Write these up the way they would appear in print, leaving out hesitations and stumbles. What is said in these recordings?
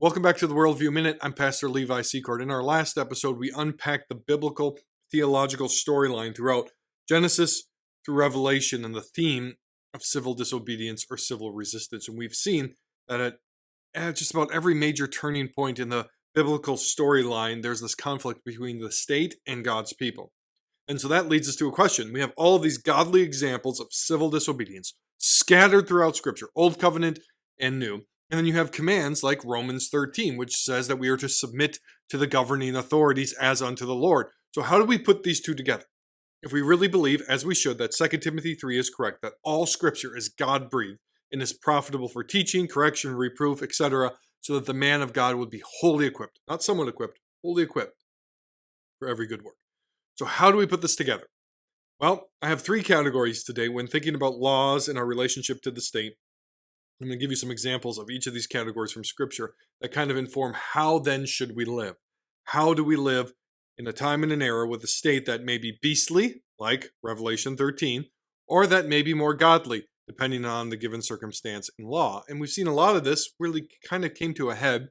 Welcome back to the Worldview Minute. I'm Pastor Levi Secord. In our last episode, we unpacked the biblical theological storyline throughout Genesis through Revelation and the theme of civil disobedience or civil resistance. And we've seen that at just about every major turning point in the biblical storyline, there's this conflict between the state and God's people. And so that leads us to a question. We have all of these godly examples of civil disobedience scattered throughout Scripture, Old Covenant and New. And then you have commands like Romans 13, which says that we are to submit to the governing authorities as unto the Lord. So how do we put these two together? If we really believe, as we should, that 2 Timothy 3 is correct, that all Scripture is God-breathed and is profitable for teaching, correction, reproof, etc., so that the man of God would be wholly equipped, not somewhat equipped, wholly equipped for every good work. So how do we put this together? Well, I have three categories today when thinking about laws and our relationship to the state. I'm going to give you some examples of each of these categories from Scripture that kind of inform how then should we live. How do we live in a time and an era with a state that may be beastly, like Revelation 13, or that may be more godly, depending on the given circumstance and law. And we've seen a lot of this really kind of came to a head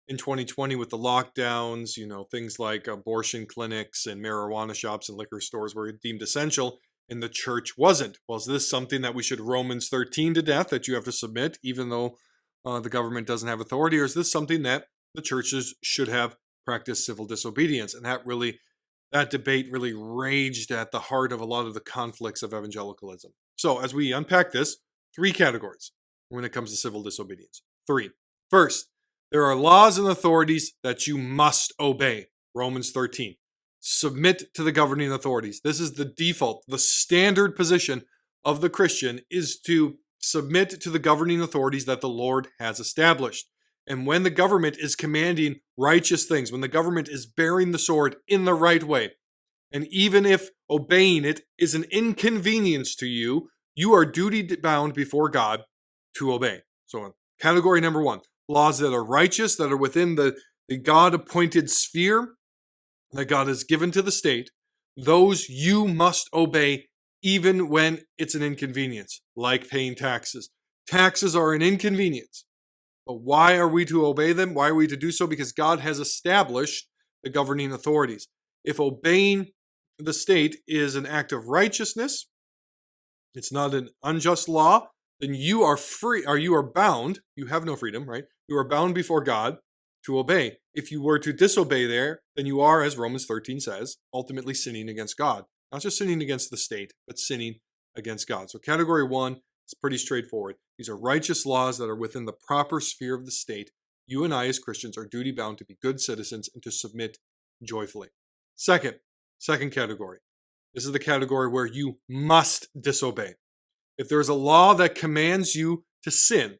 in 2020 with the lockdowns, things like abortion clinics and marijuana shops and liquor stores were deemed essential and the church wasn't. Well, is this something that we should Romans 13 to death, that you have to submit even though the government doesn't have authority? Or is this something that the churches should have practiced civil disobedience? And that debate really raged at the heart of a lot of the conflicts of evangelicalism. So as we unpack this, three categories when it comes to civil disobedience. Three. First, there are laws and authorities that you must obey. Romans 13. Submit to the governing authorities. This is the default, the standard position of the Christian is to submit to the governing authorities that the Lord has established. And when the government is commanding righteous things, when the government is bearing the sword in the right way, and even if obeying it is an inconvenience to you, you are duty bound before God to obey. So category number one, laws that are righteous, that are within the God-appointed sphere that God has given to the state, those you must obey even when it's an inconvenience, like paying taxes. Taxes are an inconvenience. But why are we to obey them? Why are we to do so? Because God has established the governing authorities. If obeying the state is an act of righteousness, it's not an unjust law, then you are free, or you are bound, you have no freedom, right? You are bound before God to obey. If you were to disobey there, then you are, as Romans 13 says, ultimately sinning against God. Not just sinning against the state, but sinning against God. So category one is pretty straightforward. These are righteous laws that are within the proper sphere of the state. You and I as Christians are duty bound to be good citizens and to submit joyfully. Second category. This is the category where you must disobey. If there's a law that commands you to sin,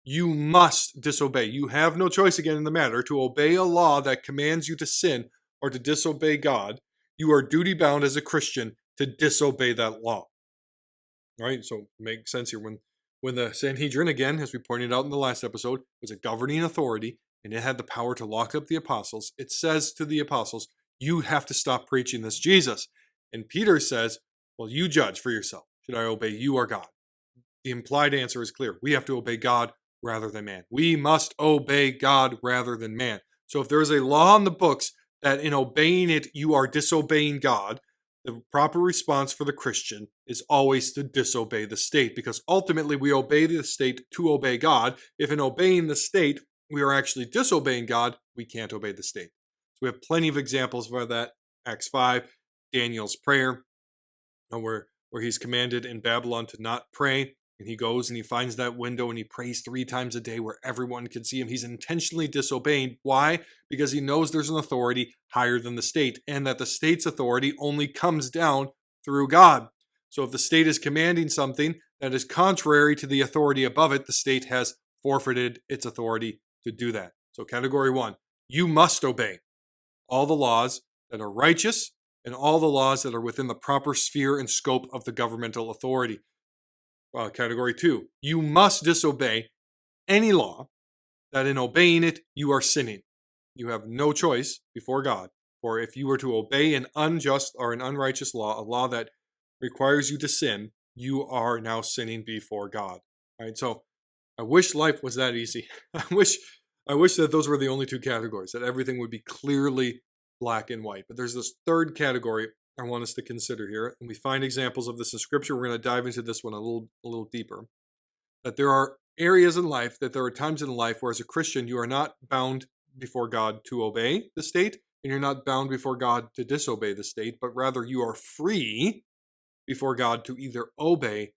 you must disobey. You have no choice again in the matter. To obey a law that commands you to sin or to disobey God, you are duty bound as a Christian to disobey that law. All right, so it makes sense here. When the Sanhedrin, again, as we pointed out in the last episode, was a governing authority and it had the power to lock up the apostles, it says to the apostles, you have to stop preaching this Jesus. And Peter says, well, you judge for yourself. Should I obey you or God? The implied answer is clear. We have to obey God rather than man. We must obey God rather than man. So if there is a law in the books that in obeying it you are disobeying God, the proper response for the Christian is always to disobey the state, because ultimately we obey the state to obey God. If in obeying the state we are actually disobeying God, we can't obey the state. So we have plenty of examples for that. Acts 5, Daniel's prayer, where he's commanded in Babylon to not pray. And he goes and he finds that window and he prays 3 times a day where everyone can see him. He's intentionally disobeying. Why? Because he knows there's an authority higher than the state and that the state's authority only comes down through God. So if the state is commanding something that is contrary to the authority above it, the state has forfeited its authority to do that. So category one, you must obey all the laws that are righteous and all the laws that are within the proper sphere and scope of the governmental authority. Category two, you must disobey any law that in obeying it you are sinning. You have no choice before God. For if you were to obey an unjust or an unrighteous law, a law that requires you to sin, you are now sinning before God. All right, so I wish life was that easy. I I wish that those were the only two categories, that everything would be clearly black and white. But there's this third category I want us to consider here, and we find examples of this in Scripture. We're going to dive into this one a little deeper. That there are areas in life, that there are times in life where as a Christian you are not bound before God to obey the state, and you're not bound before God to disobey the state, but rather you are free before God to either obey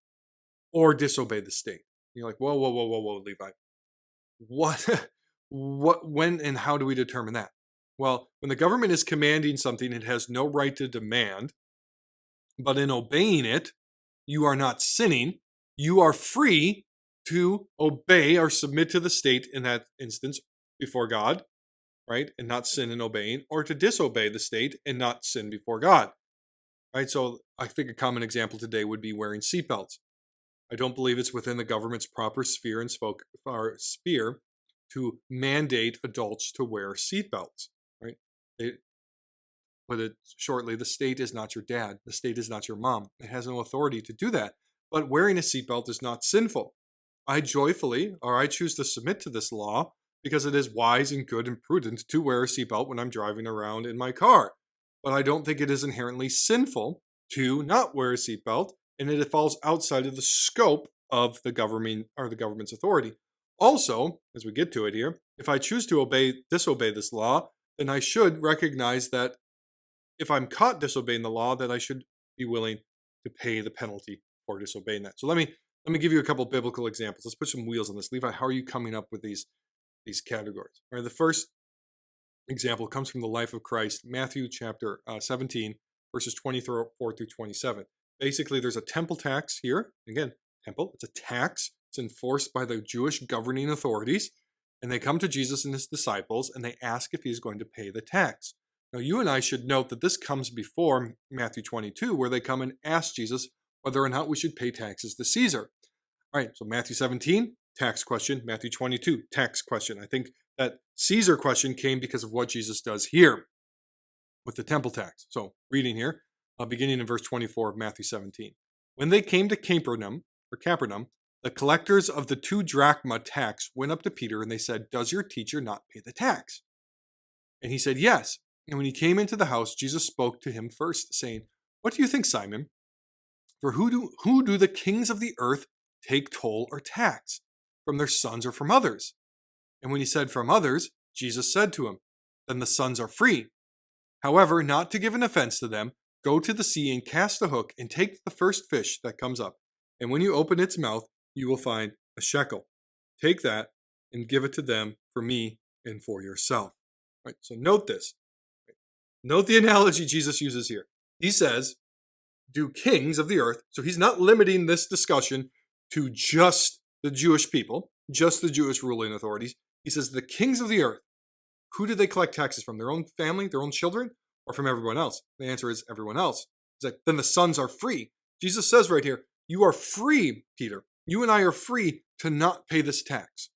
or disobey the state. You're like, whoa, whoa, whoa, whoa, whoa, Levi. What, when, and how do we determine that? Well, when the government is commanding something it has no right to demand, but in obeying it, you are not sinning. You are free to obey or submit to the state in that instance before God, right? And not sin in obeying, or to disobey the state and not sin before God, right? So I think a common example today would be wearing seatbelts. I don't believe it's within the government's proper sphere and sphere to mandate adults to wear seatbelts, right? Put it shortly, the state is not your dad. The state is not your mom. It has no authority to do that. But wearing a seatbelt is not sinful. I choose to submit to this law because it is wise and good and prudent to wear a seatbelt when I'm driving around in my car. But I don't think it is inherently sinful to not wear a seatbelt, and it falls outside of the scope of the government or the government's authority. Also, as we get to it here, if I choose to disobey this law, then I should recognize that if I'm caught disobeying the law, that I should be willing to pay the penalty for disobeying that. So let me give you a couple biblical examples. Let's put some wheels on this. Levi, how are you coming up with these categories? All right, the first example comes from the life of Christ, Matthew chapter 17, verses 24 through 27. Basically, there's a temple tax here. Again, temple, it's a tax. It's enforced by the Jewish governing authorities. And they come to Jesus and his disciples, and they ask if he's going to pay the tax. Now, you and I should note that this comes before Matthew 22, where they come and ask Jesus whether or not we should pay taxes to Caesar. All right, so Matthew 17, tax question. Matthew 22, tax question. I think that Caesar question came because of what Jesus does here with the temple tax. So reading here, beginning in verse 24 of Matthew 17. When they came to Capernaum, the collectors of the 2 drachma tax went up to Peter and they said, "Does your teacher not pay the tax?" And he said, "Yes." And when he came into the house, Jesus spoke to him first, saying, "What do you think, Simon? For who do the kings of the earth take toll or tax? From their sons or from others?" And when he said from others, Jesus said to him, "Then the sons are free. However, not to give an offense to them, go to the sea and cast a hook and take the first fish that comes up. And when you open its mouth, you will find a shekel. Take that and give it to them for me and for yourself." Right, so note this. Note the analogy Jesus uses here. He says, do kings of the earth, so he's not limiting this discussion to just the Jewish people, just the Jewish ruling authorities. He says the kings of the earth, who do they collect taxes from? Their own family, their own children, or from everyone else? The answer is everyone else. He's like, then the sons are free. Jesus says right here, you are free, Peter. You and I are free to not pay this tax.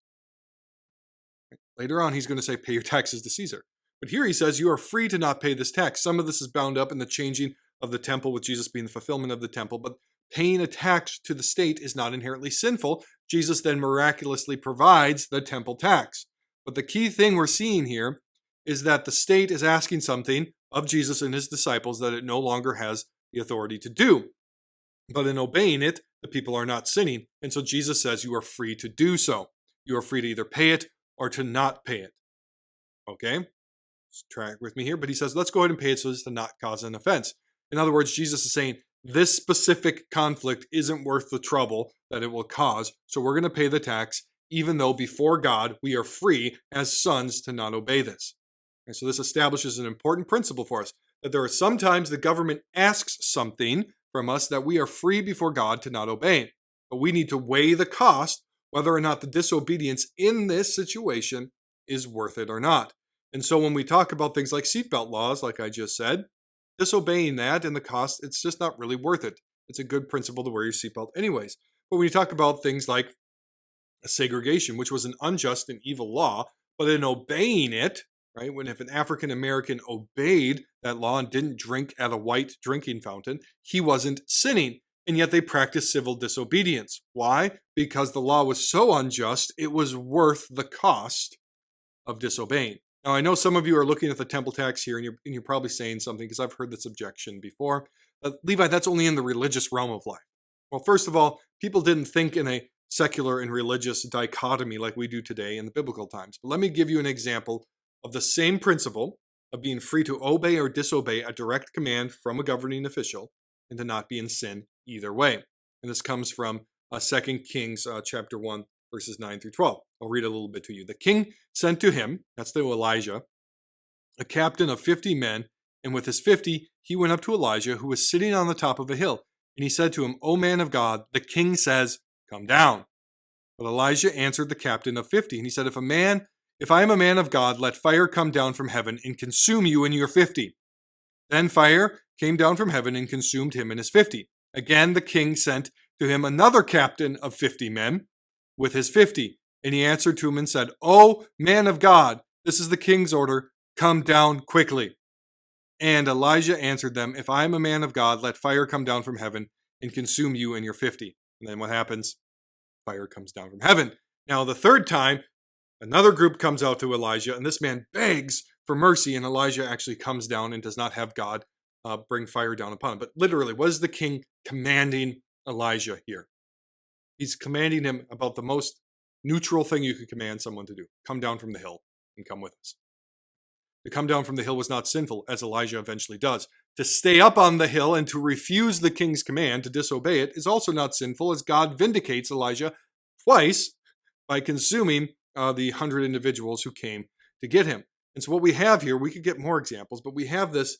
Later on, he's going to say, pay your taxes to Caesar. But here he says, you are free to not pay this tax. Some of this is bound up in the changing of the temple, with Jesus being the fulfillment of the temple. But paying a tax to the state is not inherently sinful. Jesus then miraculously provides the temple tax. But the key thing we're seeing here is that the state is asking something of Jesus and his disciples that it no longer has the authority to do. But in obeying it, the people are not sinning. And so Jesus says you are free to do so. You are free to either pay it or to not pay it. Okay? Track with me here, but he says, let's go ahead and pay it so as to not cause an offense. In other words, Jesus is saying this specific conflict isn't worth the trouble that it will cause, so we're going to pay the tax, even though before God we are free as sons to not obey this. And so this establishes an important principle for us, that there are sometimes the government asks something from us that we are free before God to not obey, but we need to weigh the cost, whether or not the disobedience in this situation is worth it or not. And so when we talk about things like seatbelt laws, like I just said, disobeying that and the cost, it's just not really worth it. It's a good principle to wear your seatbelt anyways. But when you talk about things like segregation, which was an unjust and evil law, but in obeying it, right, when if an African American obeyed that law and didn't drink at a white drinking fountain, he wasn't sinning. And yet they practiced civil disobedience. Why? Because the law was so unjust, it was worth the cost of disobeying. Now, I know some of you are looking at the temple tax here, and you're probably saying something because I've heard this objection before. Levi, that's only in the religious realm of life. Well, first of all, people didn't think in a secular and religious dichotomy like we do today in the biblical times. But let me give you an example of the same principle of being free to obey or disobey a direct command from a governing official and to not be in sin either way. And this comes from 2 Kings chapter 1, verses 9 through 12. I'll read a little bit to you. The king sent to him, that's to Elijah, a captain of 50 men, and with his 50, he went up to Elijah, who was sitting on the top of a hill. And he said to him, O man of God, the king says, come down. But Elijah answered the captain of 50, and he said, If I am a man of God, let fire come down from heaven and consume you and your 50. Then fire came down from heaven and consumed him and his 50. Again, the king sent to him another captain of 50 men with his 50. And he answered to him and said, O man of God, this is the king's order, come down quickly. And Elijah answered them, If I am a man of God, let fire come down from heaven and consume you and your 50. And then what happens? Fire comes down from heaven. Now, the third time, another group comes out to Elijah, and this man begs for mercy, and Elijah actually comes down and does not have God bring fire down upon him. But literally, what is the king commanding Elijah here? He's commanding him about the most neutral thing you could command someone to do. Come down from the hill and come with us. To come down from the hill was not sinful, as Elijah eventually does. To stay up on the hill and to refuse the king's command, to disobey it, is also not sinful, as God vindicates Elijah twice by consuming the 100 individuals who came to get him. And so what we have here, we could get more examples, but we have this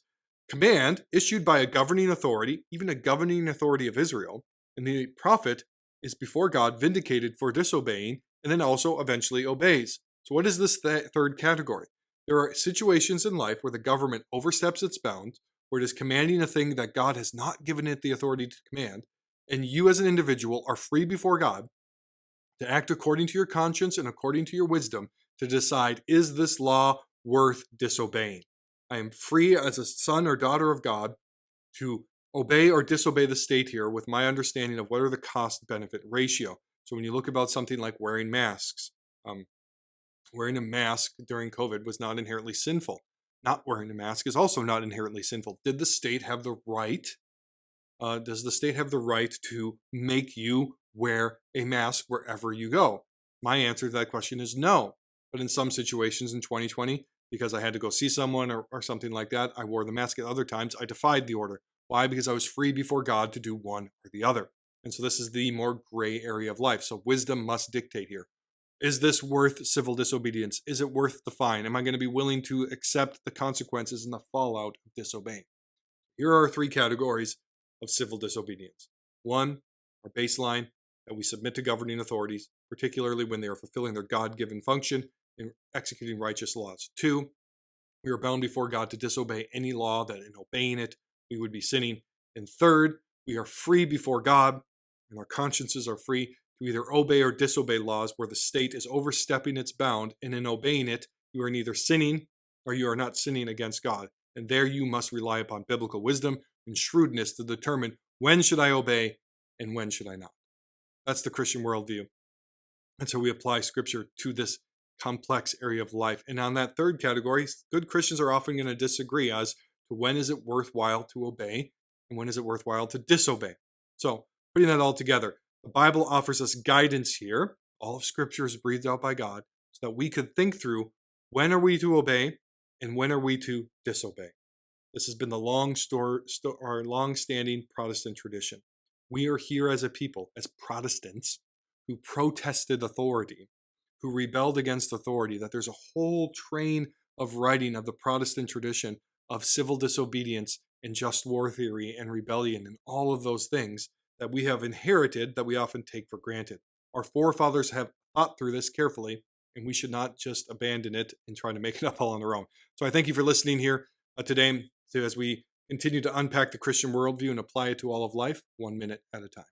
command issued by a governing authority, even a governing authority of Israel, and the prophet is before God vindicated for disobeying, and then also eventually obeys. So what is this third category? There are situations in life where the government oversteps its bounds, where it is commanding a thing that God has not given it the authority to command, and you as an individual are free before God to act according to your conscience and according to your wisdom to decide, is this law worth disobeying? I am free as a son or daughter of God to obey or disobey the state here with my understanding of what are the cost-benefit ratio. So when you look about something like wearing masks, wearing a mask during COVID was not inherently sinful. Not wearing a mask is also not inherently sinful. Did the state have the right? Does the state have the right to make you wear a mask wherever you go? My answer to that question is no. But in some situations in 2020, because I had to go see someone or something like that, I wore the mask. At other times, I defied the order. Why? Because I was free before God to do one or the other. And so this is the more gray area of life. So wisdom must dictate here. Is this worth civil disobedience? Is it worth the fine? Am I going to be willing to accept the consequences and the fallout of disobeying? Here are 3 categories of civil disobedience. 1, our baseline, that we submit to governing authorities, particularly when they are fulfilling their God-given function in executing righteous laws. 2, we are bound before God to disobey any law that in obeying it we would be sinning. And 3rd, we are free before God and our consciences are free to either obey or disobey laws where the state is overstepping its bound, and in obeying it, you are neither sinning or you are not sinning against God. And there you must rely upon biblical wisdom and shrewdness to determine when should I obey and when should I not. That's the Christian worldview. And so we apply scripture to this complex area of life. And on that 3rd category, good Christians are often going to disagree as to when is it worthwhile to obey and when is it worthwhile to disobey. So putting that all together, the Bible offers us guidance here. All of Scripture is breathed out by God so that we could think through when are we to obey and when are we to disobey. This has been the long-standing Protestant tradition. We are here as a people, as Protestants, who protested authority, who rebelled against authority, that there's a whole train of writing of the Protestant tradition of civil disobedience and just war theory and rebellion and all of those things that we have inherited that we often take for granted. Our forefathers have thought through this carefully, and we should not just abandon it and try to make it up all on our own. So I thank you for listening here today as we continue to unpack the Christian worldview and apply it to all of life, 1 minute at a time.